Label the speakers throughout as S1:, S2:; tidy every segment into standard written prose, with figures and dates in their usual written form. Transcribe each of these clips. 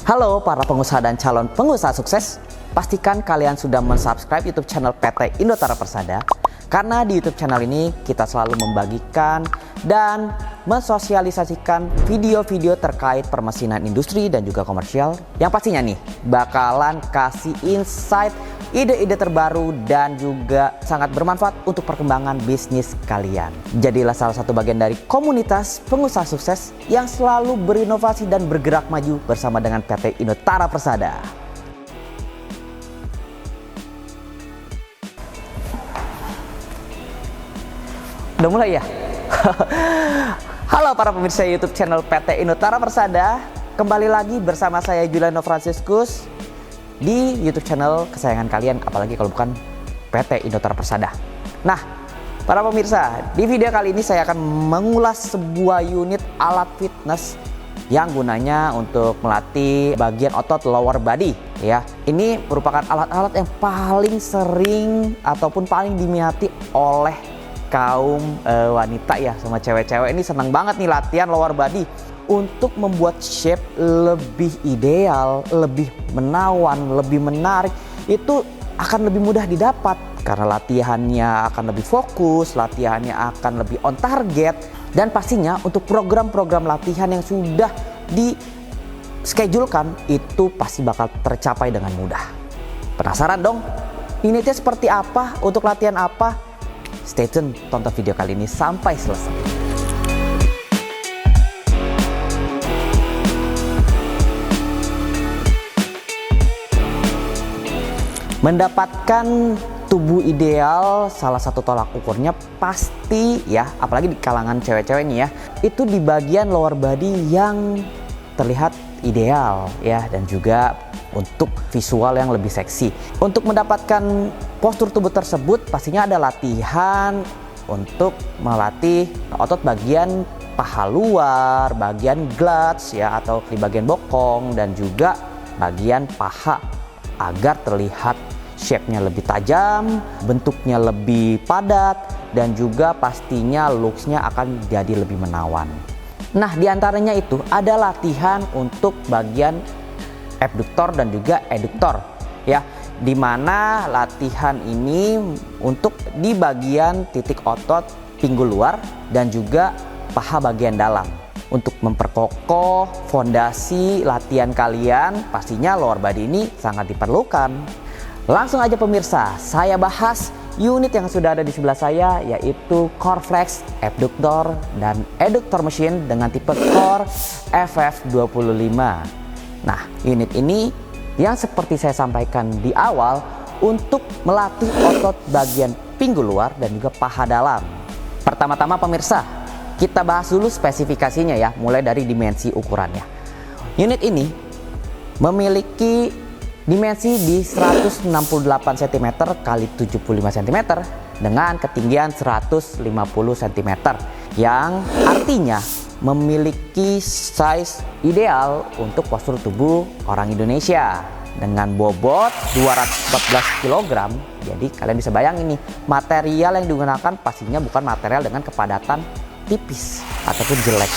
S1: Halo para pengusaha dan calon pengusaha sukses. Pastikan kalian sudah mensubscribe YouTube channel PT Indotara Persada. Karena di YouTube channel ini kita selalu membagikan dan mensosialisasikan video-video terkait permesinan industri dan juga komersial yang pastinya nih bakalan kasih insight, ide-ide terbaru dan juga sangat bermanfaat untuk perkembangan bisnis kalian. Jadilah salah satu bagian dari komunitas pengusaha sukses yang selalu berinovasi dan bergerak maju bersama dengan PT Indotara Persada. Udah mulai ya? Halo para pemirsa YouTube channel PT Indotara Persada. Kembali lagi bersama saya Juliano Franciscus di YouTube channel kesayangan kalian, apalagi kalau bukan PT Indotara Persada. Nah, para pemirsa, di video kali ini saya akan mengulas sebuah unit alat fitness yang gunanya untuk melatih bagian otot lower body ya. Ini merupakan alat-alat yang paling sering ataupun paling diminati oleh kaum wanita ya, sama cewek-cewek ini senang banget nih latihan lower body untuk membuat shape lebih ideal, lebih menawan, lebih menarik. Itu akan lebih mudah didapat karena latihannya akan lebih fokus, latihannya akan lebih on target, dan pastinya untuk program-program latihan yang sudah di schedulekan itu pasti bakal tercapai dengan mudah. Penasaran dong? Unitnya seperti apa? Untuk latihan apa? Stay tune, tonton video kali ini sampai selesai. Mendapatkan tubuh ideal, salah satu tolak ukurnya pasti ya, apalagi di kalangan cewek-cewek nih ya, itu di bagian lower body yang terlihat ideal ya, dan juga untuk visual yang lebih seksi. Untuk mendapatkan postur tubuh tersebut pastinya ada latihan untuk melatih otot bagian paha luar, bagian glutes ya, atau di bagian bokong dan juga bagian paha agar terlihat shape-nya lebih tajam, bentuknya lebih padat, dan juga pastinya looks-nya akan jadi lebih menawan. Nah, diantaranya itu ada latihan untuk bagian abduktor dan juga eduktor ya, dimana latihan ini untuk di bagian titik otot pinggul luar dan juga paha bagian dalam. Untuk memperkokoh fondasi latihan kalian, pastinya lower body ini sangat diperlukan. Langsung aja pemirsa, saya bahas unit yang sudah ada di sebelah saya, yaitu Core Flex Abductor dan Eductor Machine dengan tipe Core FF25. Nah, unit ini yang seperti saya sampaikan di awal untuk melatih otot bagian pinggul luar dan juga paha dalam. Pertama-tama pemirsa, kita bahas dulu spesifikasinya ya, mulai dari dimensi ukurannya. Unit ini memiliki dimensi di 168 cm x 75 cm dengan ketinggian 150 cm, yang artinya memiliki size ideal untuk postur tubuh orang Indonesia dengan bobot 214 kg. Jadi kalian bisa bayangin nih, material yang digunakan pastinya bukan material dengan kepadatan tipis ataupun jelek.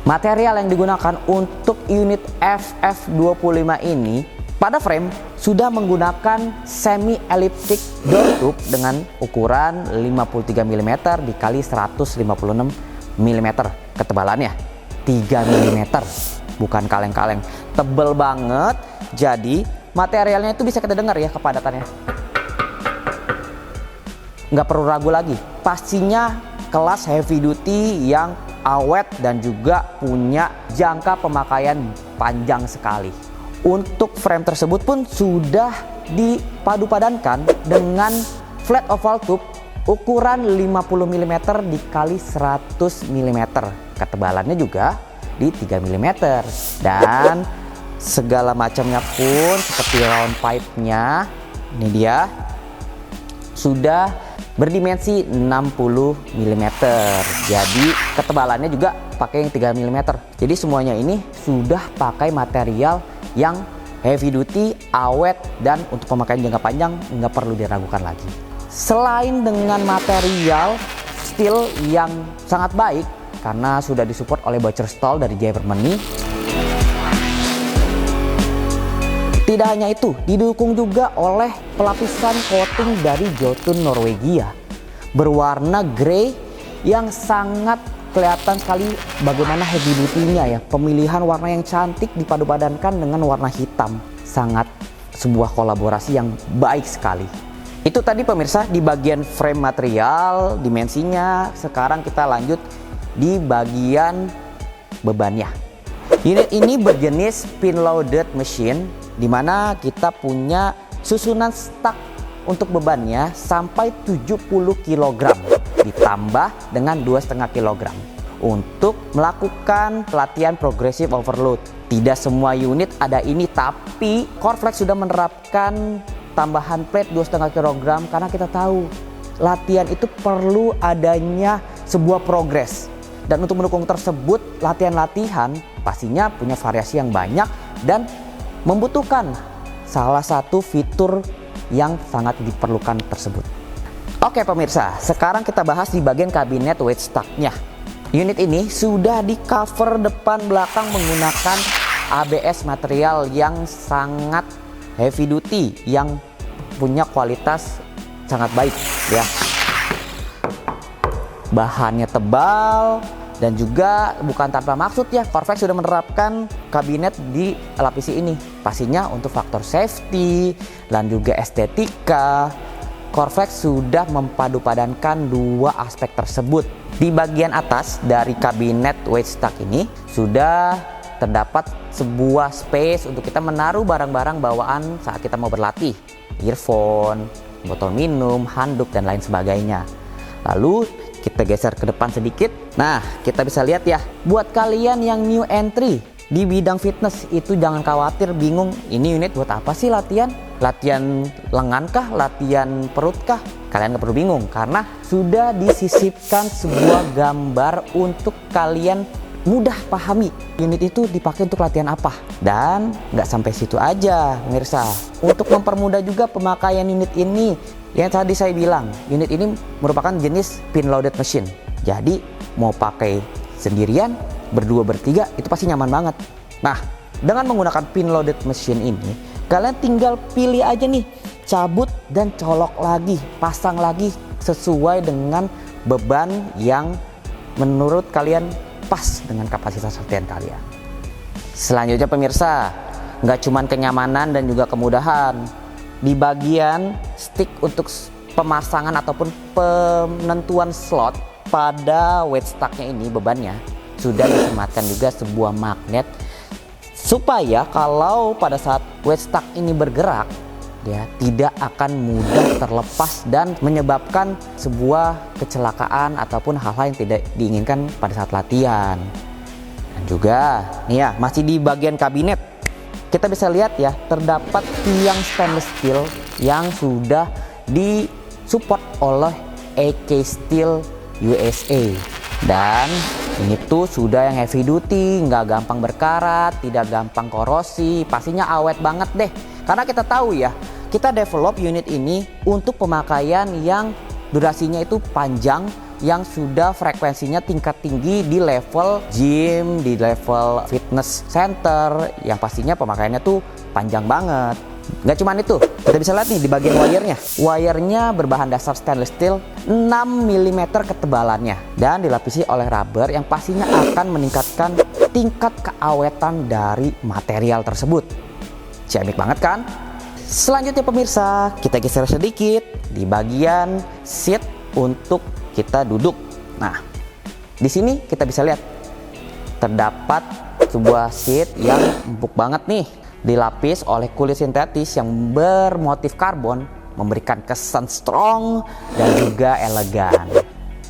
S1: Material yang digunakan untuk unit FF25 ini pada frame sudah menggunakan semi elliptic door tube dengan ukuran 53 mm dikali 156 mm. Ketebalannya 3 mm, bukan kaleng-kaleng, tebel banget. Jadi materialnya itu bisa kita dengar ya kepadatannya. Nggak perlu ragu lagi, pastinya kelas heavy duty yang awet dan juga punya jangka pemakaian panjang sekali. Untuk frame tersebut pun sudah dipadu-padankan dengan flat oval tube ukuran 50 mm dikali 100 mm. Ketebalannya juga di 3 mm, dan segala macamnya pun seperti round pipe-nya ini dia sudah berdimensi 60 mm. Jadi ketebalannya juga pakai yang 3 mm. Jadi semuanya ini sudah pakai material yang heavy duty, awet, dan untuk pemakaian jangka panjang nggak perlu diragukan lagi. Selain dengan material steel yang sangat baik karena sudah disupport oleh Boccer Stall dari Germany, Tidak hanya itu, didukung juga oleh pelapisan coating dari Jotun Norwegia berwarna grey yang sangat kelihatan sekali bagaimana heavy duty-nya ya. Pemilihan warna yang cantik dipadu-padankan dengan warna hitam. Sangat sebuah kolaborasi yang baik sekali. Itu tadi pemirsa di bagian frame material, dimensinya. Sekarang kita lanjut di bagian bebannya. Unit ini berjenis pin-loaded machine, di mana kita punya susunan stuck untuk bebannya sampai 70 kg ditambah dengan 2,5 kg untuk melakukan pelatihan progressive overload. Tidak semua unit ada ini, tapi Coreflex sudah menerapkan tambahan plate 2,5 kg karena kita tahu latihan itu perlu adanya sebuah progres. Dan untuk mendukung tersebut, latihan-latihan pastinya punya variasi yang banyak dan membutuhkan salah satu fitur yang sangat diperlukan tersebut. Oke pemirsa, sekarang kita bahas di bagian kabinet weight stack-nya. Unit ini sudah di cover depan belakang menggunakan ABS material yang sangat heavy duty, yang punya kualitas sangat baik ya. Bahannya tebal dan juga bukan tanpa maksud ya, Coreflex sudah menerapkan kabinet di lapisi ini. Pastinya untuk faktor safety dan juga estetika, Coreflex sudah mempadu-padankan dua aspek tersebut. Di bagian atas dari kabinet weight stack ini sudah terdapat sebuah space untuk kita menaruh barang-barang bawaan saat kita mau berlatih. Earphone, botol minum, handuk, dan lain sebagainya. Lalu kita geser ke depan sedikit. Nah, kita bisa lihat ya, buat kalian yang new entry di bidang fitness itu jangan khawatir bingung, ini unit buat apa sih latihan? Latihan lengan kah? Latihan perut kah? Kalian gak perlu bingung karena sudah disisipkan sebuah gambar untuk kalian mudah pahami unit itu dipakai untuk latihan apa. Dan nggak sampai situ aja pemirsa, untuk mempermudah juga pemakaian unit ini, yang tadi saya bilang, unit ini merupakan jenis pin loaded machine. Jadi mau pakai sendirian, berdua, bertiga, itu pasti nyaman banget. Nah, dengan menggunakan pin loaded machine ini, kalian tinggal pilih aja nih, cabut dan colok lagi, pasang lagi sesuai dengan beban yang menurut kalian pas dengan kapasitas latihan kalian. Selanjutnya pemirsa, nggak cuman kenyamanan dan juga kemudahan. Di bagian stick untuk pemasangan ataupun penentuan slot pada weight stack-nya ini, bebannya sudah disematkan juga sebuah magnet supaya kalau pada saat weight stack ini bergerak, ya tidak akan mudah terlepas dan menyebabkan sebuah kecelakaan ataupun hal-hal yang tidak diinginkan pada saat latihan. Dan juga nih ya, masih di bagian kabinet, kita bisa lihat ya, terdapat tiang stainless steel yang sudah disupport oleh AK Steel USA. Dan ini tuh sudah yang heavy duty, nggak gampang berkarat, tidak gampang korosi, pastinya awet banget deh. Karena kita tahu ya, kita develop unit ini untuk pemakaian yang durasinya itu panjang, yang sudah frekuensinya tingkat tinggi di level gym, di level fitness center, yang pastinya pemakaiannya tuh panjang banget. Nggak cuman itu, kita bisa lihat nih di bagian wire-nya. Wire-nya berbahan dasar stainless steel 6 mm ketebalannya dan dilapisi oleh rubber yang pastinya akan meningkatkan tingkat keawetan dari material tersebut. Ciamik banget kan? Selanjutnya pemirsa, kita geser sedikit di bagian seat untuk kita duduk. Nah, di sini kita bisa lihat terdapat sebuah seat yang empuk banget nih, dilapis oleh kulit sintetis yang bermotif karbon, memberikan kesan strong dan juga elegan.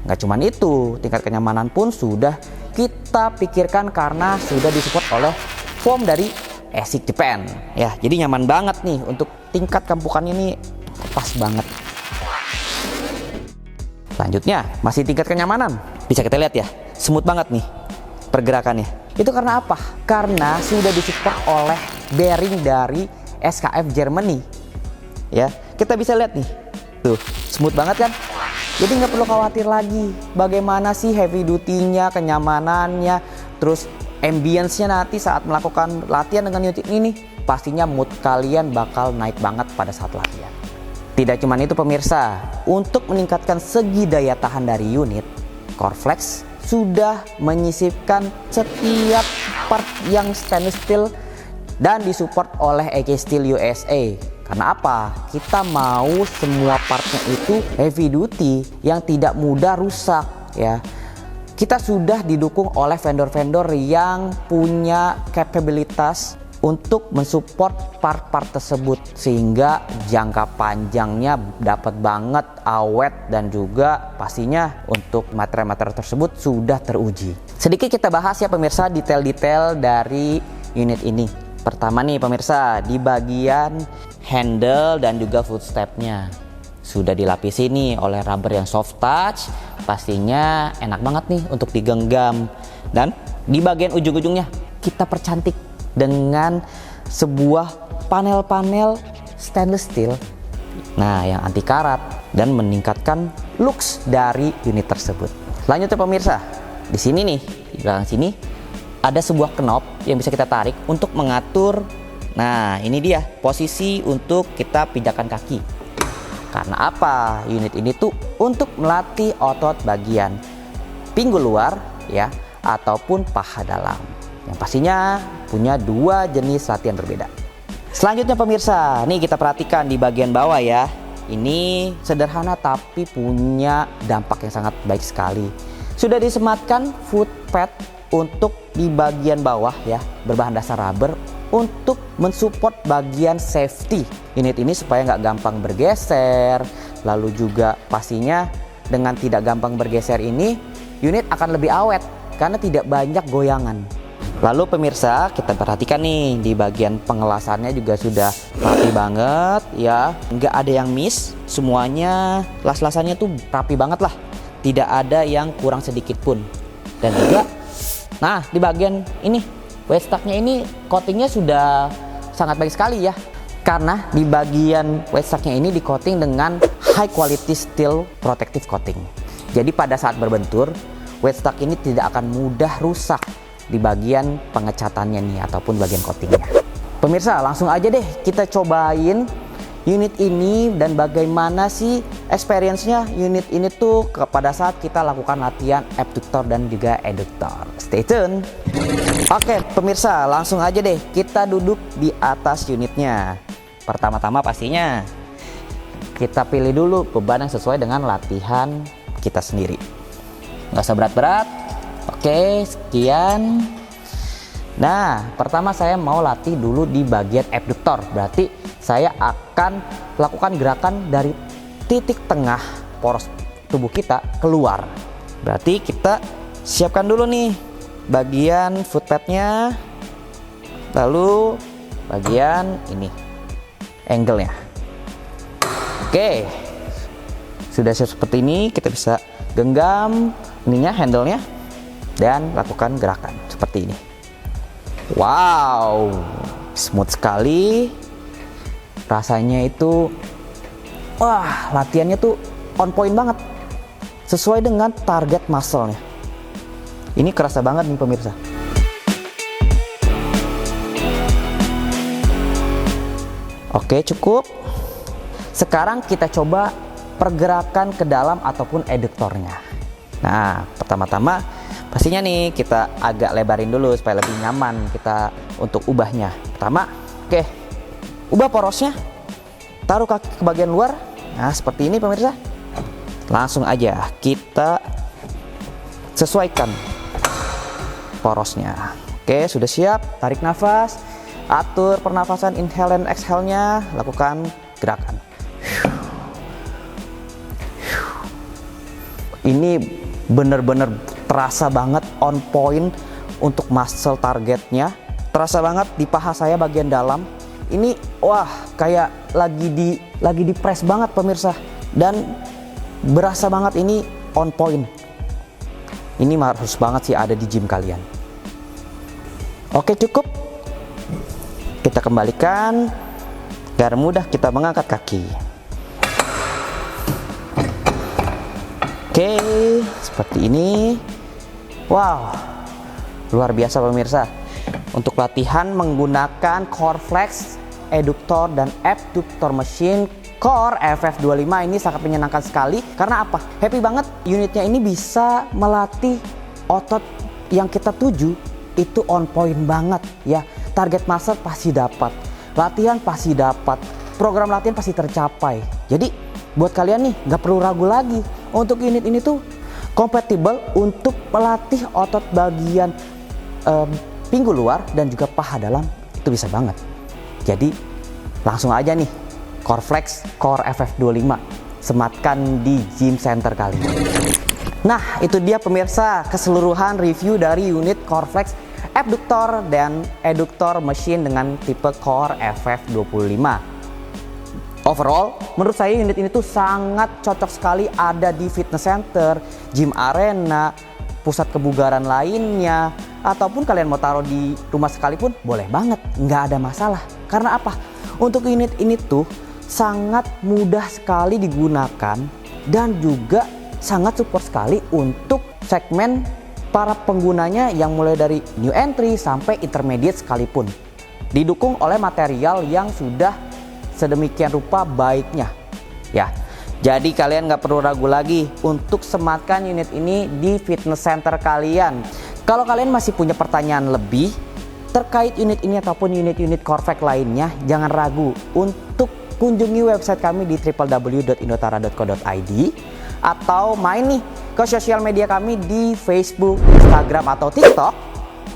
S1: Nggak cuman itu, tingkat kenyamanan pun sudah kita pikirkan karena sudah disupport oleh foam dari Asics Japan. Ya, jadi nyaman banget nih, untuk tingkat keempukan ini pas banget. Selanjutnya, masih tingkat kenyamanan. Bisa kita lihat ya, smooth banget nih pergerakannya. Itu karena apa? Karena sudah disupport oleh bearing dari SKF Germany. Ya, kita bisa lihat nih, tuh smooth banget kan? Jadi nggak perlu khawatir lagi bagaimana sih heavy duty-nya, kenyamanannya, terus ambience-nya nanti saat melakukan latihan dengan unit ini, pastinya mood kalian bakal naik banget pada saat latihan. Tidak cuma itu pemirsa, untuk meningkatkan segi daya tahan dari unit, Coreflex sudah menyisipkan setiap part yang stainless steel dan disupport oleh AK Steel USA. Karena apa? Kita mau semua partnya itu heavy duty yang tidak mudah rusak ya. Kita sudah didukung oleh vendor-vendor yang punya kapabilitas untuk mensupport part-part tersebut sehingga jangka panjangnya dapat banget awet dan juga pastinya untuk material-material tersebut sudah teruji. Sedikit kita bahas ya pemirsa detail-detail dari unit ini. Pertama nih pemirsa, di bagian handle dan juga footstepnya sudah dilapisi nih oleh rubber yang soft touch, pastinya enak banget nih untuk digenggam. Dan di bagian ujung-ujungnya kita percantik dengan sebuah panel-panel stainless steel, nah yang anti karat dan meningkatkan looks dari unit tersebut. Selanjutnya pemirsa, di sini nih di belakang sini ada sebuah knob yang bisa kita tarik untuk mengatur. Nah ini dia posisi untuk kita pijakan kaki. Karena apa? Unit ini tuh untuk melatih otot bagian pinggul luar ya ataupun paha dalam. Yang pastinya punya dua jenis latihan berbeda. Selanjutnya pemirsa, nih kita perhatikan di bagian bawah ya. Ini sederhana tapi punya dampak yang sangat baik sekali. Sudah disematkan foot pad untuk di bagian bawah ya, berbahan dasar rubber untuk mensupport bagian safety unit ini supaya nggak gampang bergeser. Lalu juga pastinya dengan tidak gampang bergeser ini unit akan lebih awet karena tidak banyak goyangan. Lalu pemirsa kita perhatikan nih di bagian pengelasannya juga sudah rapi banget ya, nggak ada yang miss, semuanya las-lasannya tuh rapi banget lah, tidak ada yang kurang sedikit pun. Dan juga nah di bagian ini wetstocknya ini coatingnya sudah sangat baik sekali ya, karena di bagian wetstocknya ini di coating dengan high quality steel protective coating. Jadi pada saat berbentur wetstock ini tidak akan mudah rusak di bagian pengecatannya nih ataupun bagian coatingnya. Pemirsa langsung aja deh kita cobain unit ini dan bagaimana sih experience-nya unit ini tuh pada saat kita lakukan latihan abductor dan juga adductor. Stay tune. Oke pemirsa, langsung aja deh kita duduk di atas unitnya. Pertama-tama pastinya kita pilih dulu beban yang sesuai dengan latihan kita sendiri. Nggak usah berat-berat. Oke, sekian. Nah, pertama saya mau latih dulu di bagian abductor. Berarti saya akan lakukan gerakan dari titik tengah poros tubuh kita keluar. Berarti kita siapkan dulu nih bagian foot padnya, lalu bagian ini angle-nya. Oke, sudah siap seperti ini, kita bisa genggam ininya, handle-nya, dan lakukan gerakan seperti ini. Wow, smooth sekali. Rasanya itu, wah, latihannya tuh on point banget, sesuai dengan target muscle-nya. Ini kerasa banget nih pemirsa. Oke, cukup. Sekarang kita coba pergerakan ke dalam ataupun adductornya. Nah, pertama-tama pastinya nih kita agak lebarin dulu supaya lebih nyaman kita untuk ubahnya. Pertama, oke, ubah porosnya, taruh kaki ke bagian luar. Nah seperti ini pemirsa, langsung aja kita sesuaikan porosnya. Oke, sudah siap, tarik nafas, atur pernafasan inhale dan exhale nya, lakukan gerakan. Ini bener-bener terasa banget on point untuk muscle targetnya, terasa banget di paha saya bagian dalam. Ini wah kayak lagi di press banget pemirsa, dan berasa banget ini on point. Ini harus banget sih ada di gym kalian. Oke, cukup. Kita kembalikan agar mudah kita mengangkat kaki. Oke, seperti ini. Wow, Luar biasa pemirsa. Untuk latihan menggunakan Core Flex, Eductor dan Abductor Machine Core FF25 ini sangat menyenangkan sekali. Karena apa? Happy banget unitnya ini bisa melatih otot yang kita tuju itu on point banget ya. Target muscle pasti dapat, latihan pasti dapat, program latihan pasti tercapai. Jadi buat kalian nih nggak perlu ragu lagi, untuk unit ini tuh kompatibel untuk melatih otot bagian pinggul luar dan juga paha dalam, itu bisa banget. Jadi langsung aja nih Core Flex Core FF25 sematkan di gym center kalian. Nah, itu dia pemirsa keseluruhan review dari unit Core Flex Abductor dan Eductor Machine dengan tipe Core FF25. Overall, menurut saya unit ini tuh sangat cocok sekali ada di fitness center, gym arena, pusat kebugaran lainnya, ataupun kalian mau taruh di rumah sekalipun boleh banget, nggak ada masalah. Karena apa? Untuk unit ini tuh sangat mudah sekali digunakan dan juga sangat support sekali untuk segmen para penggunanya yang mulai dari new entry sampai intermediate sekalipun. Didukung oleh material yang sudah sedemikian rupa baiknya ya. Jadi kalian nggak perlu ragu lagi untuk sematkan unit ini di fitness center kalian. Kalau kalian masih punya pertanyaan lebih terkait unit ini ataupun unit-unit Core Flex lainnya, jangan ragu untuk kunjungi website kami di www.indotara.co.id atau main nih ke sosial media kami di Facebook, Instagram atau TikTok.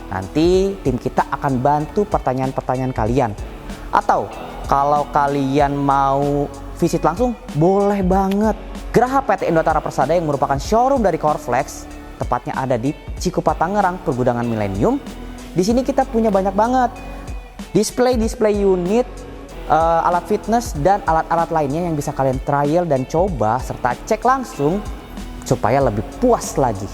S1: Nanti tim kita akan bantu pertanyaan-pertanyaan kalian. Atau kalau kalian mau visit langsung, boleh banget. Geraha PT Indotara Persada yang merupakan showroom dari Core Flex, tepatnya ada di Cikupa Tangerang, Pergudangan Millennium. Di sini kita punya banyak banget display unit, alat fitness dan alat-alat lainnya yang bisa kalian trial dan coba serta cek langsung supaya lebih puas lagi.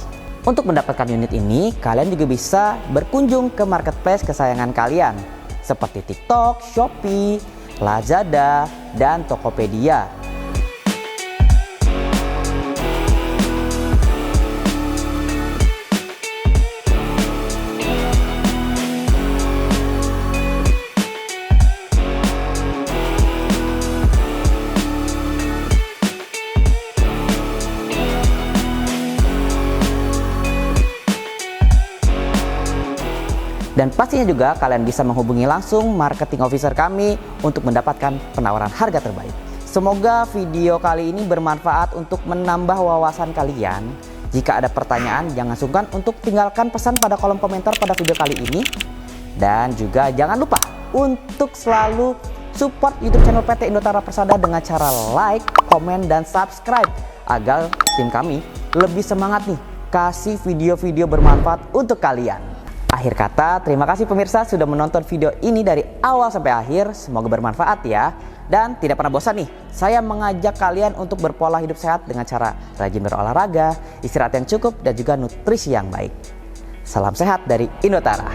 S1: Untuk mendapatkan unit ini, kalian juga bisa berkunjung ke marketplace kesayangan kalian seperti TikTok, Shopee, Lazada, dan Tokopedia. Dan pastinya juga kalian bisa menghubungi langsung marketing officer kami untuk mendapatkan penawaran harga terbaik. Semoga video kali ini bermanfaat untuk menambah wawasan kalian. Jika ada pertanyaan, jangan sungkan untuk tinggalkan pesan pada kolom komentar pada video kali ini. Dan juga jangan lupa untuk selalu support YouTube channel PT Indotara Persada dengan cara like, komen, dan subscribe agar tim kami lebih semangat nih kasih video-video bermanfaat untuk kalian. Akhir kata, terima kasih pemirsa sudah menonton video ini dari awal sampai akhir. Semoga bermanfaat ya. Dan tidak pernah bosan nih, saya mengajak kalian untuk berpola hidup sehat dengan cara rajin berolahraga, istirahat yang cukup, dan juga nutrisi yang baik. Salam sehat dari Indotara.